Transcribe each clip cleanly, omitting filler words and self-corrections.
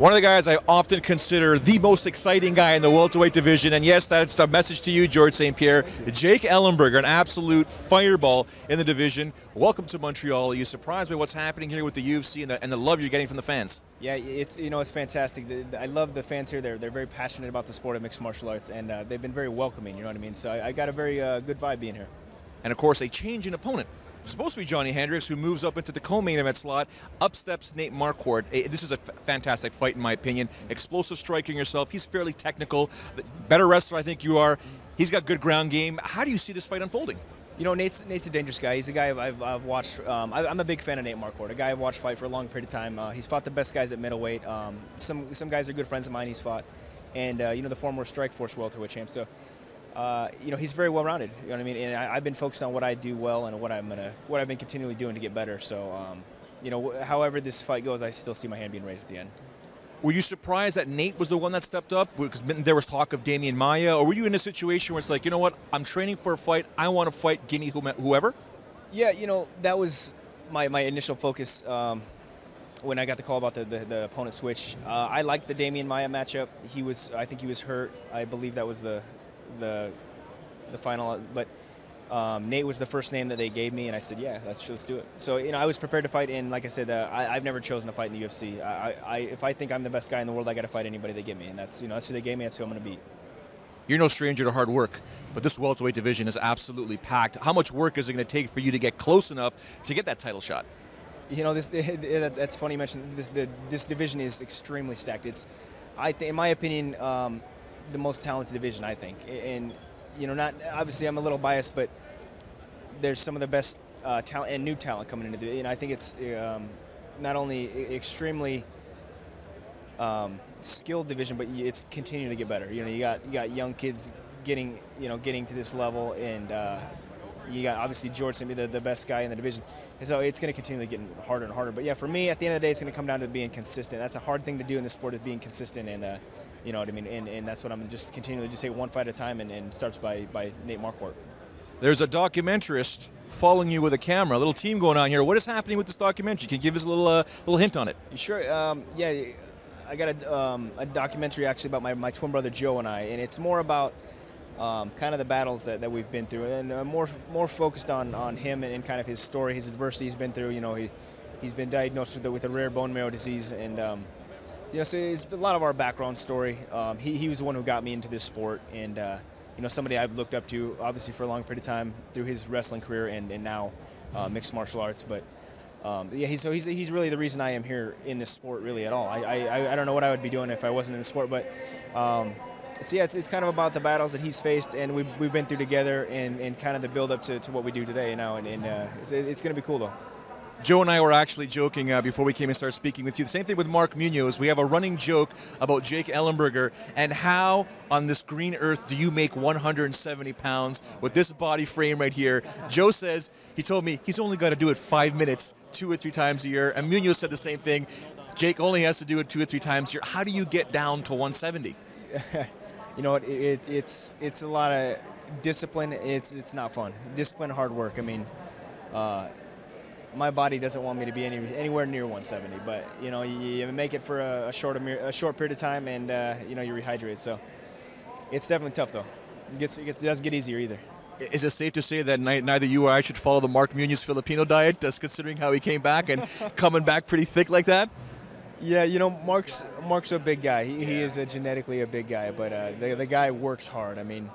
One of the guys I often consider the most exciting guy in the welterweight division, and yes, that's the message to you, George St. Pierre. Jake Ellenberger, an absolute fireball in the division. Welcome to Montreal. Are you surprised by what's happening here with the UFC and the love you're getting from the fans? Yeah, it's fantastic. I love the fans here. They're very passionate about the sport of mixed martial arts, and they've been very welcoming. You know what I mean? So I got a very good vibe being here. And of course, a change in opponent. Supposed to be Johnny Hendricks, who moves up into the co-main event slot. Up steps Nate Marquardt. This is a fantastic fight, in my opinion. Explosive striking yourself. He's fairly technical. Better wrestler, I think you are. He's got good ground game. How do you see this fight unfolding? You know, Nate's a dangerous guy. He's a guy I've watched. I'm a big fan of Nate Marquardt, a guy I've watched fight for a long period of time. He's fought the best guys at middleweight. Some guys are good friends of mine he's fought. And, the former Strikeforce welterweight champ. So, he's very well-rounded. You know what I mean? And I've been focused on what I do well and what I've been continually doing to get better. So, however this fight goes, I still see my hand being raised at the end. Were you surprised that Nate was the one that stepped up? Because there was talk of Damian Maia, or were you in a situation where it's like, you know what, I'm training for a fight, I want to fight Guinea whoever? Yeah, that was my initial focus when I got the call about the opponent switch. I liked the Damian Maia matchup. I think he was hurt. I believe that was the final, but Nate was the first name that they gave me, and I said, yeah, let's do it. So, I was prepared to fight, and like I said, I've never chosen to fight in the UFC. If I think I'm the best guy in the world, I got to fight anybody they give me, and that's who they gave me, that's who I'm going to beat. You're no stranger to hard work, but this welterweight division is absolutely packed. How much work is it going to take for you to get close enough to get that title shot? That's funny you mentioned this division is extremely stacked. It's, in my opinion, the most talented division, I think, and not obviously I'm a little biased, but there's some of the best talent and new talent coming into the. I think it's not only extremely skilled division, but it's continuing to get better. You got young kids getting to this level, and you got obviously George to be the best guy in the division, and so it's going to continue getting harder and harder. But yeah, for me, at the end of the day, it's going to come down to being consistent. That's a hard thing to do in the sport, is being consistent, and you know what I mean, and that's what I'm just continually just take one fight at a time, and starts by Nate Marquardt. There's a documentarist following you with a camera, a little team going on here. What is happening with this documentary? Can you give us a little hint on it? Sure. Yeah, I got a documentary actually about my twin brother Joe and I, and it's more about kind of the battles that we've been through, and more focused on him and kind of his story, his adversity he's been through. He's been diagnosed with a rare bone marrow disease, and so it's a lot of our background story. He was the one who got me into this sport, and somebody I've looked up to obviously for a long period of time through his wrestling career and now mixed martial arts. But yeah, he's really the reason I am here in this sport really at all. I don't know what I would be doing if I wasn't in the sport, but so yeah, it's kind of about the battles that he's faced and we've been through together, and kind of the build up to what we do today now, and it's going to be cool though. Joe and I were actually joking before we came and started speaking with you. The same thing with Mark Munoz. We have a running joke about Jake Ellenberger and how on this green earth do you make 170 pounds with this body frame right here. Joe says, he told me he's only got to do it 5 minutes 2 or 3 times a year. And Munoz said the same thing. Jake only has to do it 2 or 3 times a year. How do you get down to 170? It's a lot of discipline. It's not fun. Discipline, hard work. I mean, my body doesn't want me to be anywhere near 170, but you make it for a short period of time, and you rehydrate. So it's definitely tough though. It doesn't get easier either. Is it safe to say that neither you or I should follow the Mark Munoz Filipino diet, just considering how he came back and coming back pretty thick like that? Yeah, Mark's a big guy. He is genetically a big guy, but the guy works hard. I mean,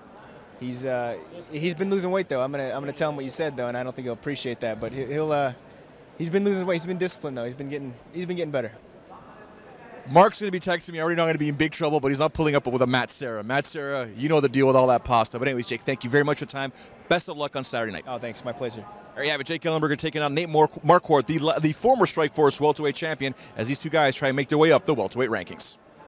he's been losing weight though. I'm gonna tell him what you said though, and I don't think he'll appreciate that. But he's been losing weight. He's been disciplined though. He's been getting better. Mark's going to be texting me. I already know I'm going to be in big trouble, but he's not pulling up with a Matt Serra. Matt Serra, you know the deal with all that pasta. But anyways, Jake, thank you very much for the time. Best of luck on Saturday night. Oh, thanks. My pleasure. There you have it. Jake Ellenberger taking on Nate Marquardt, the former Strikeforce welterweight champion, as these two guys try and make their way up the welterweight rankings.